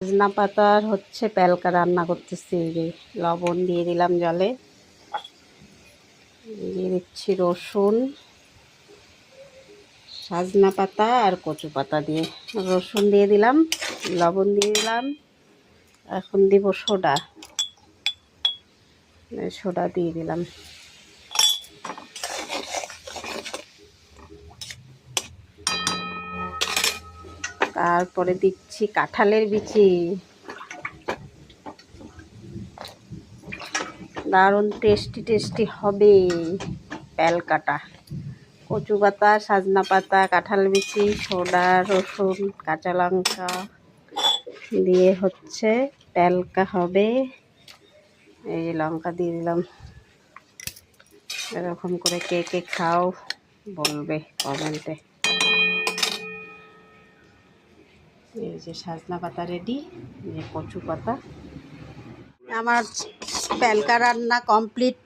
সজনা পাতার হচ্ছে প্যালকা রান্না করতেছি। এই যে লবণ দিয়ে দিলাম জলে, দিয়ে দিচ্ছি রসুন, সজনা পাতা আর কচু পাতা দিয়ে। রসুন দিয়ে দিলাম, লবণ দিয়ে দিলাম, এখন দিব সোডা। সোডা দিয়ে দিলাম। তারপরে দিচ্ছি কাঁঠালের বিচি। দারুণ টেস্টি টেস্টি হবে প্যালকাটা। কচু পাতা, সজনা পাতা, কাঁঠাল বিচি, সোডা, রসুন, কাঁচা লঙ্কা দিয়ে হচ্ছে প্যালকা হবে। এই লঙ্কা দিয়ে দিলাম। এরকম করে কে কে খাও বলবে কমেন্টে। এই যে সজনা পাতা রেডি, এই যে কচু পাতা। আমার প্যালকা রান্না কমপ্লিট।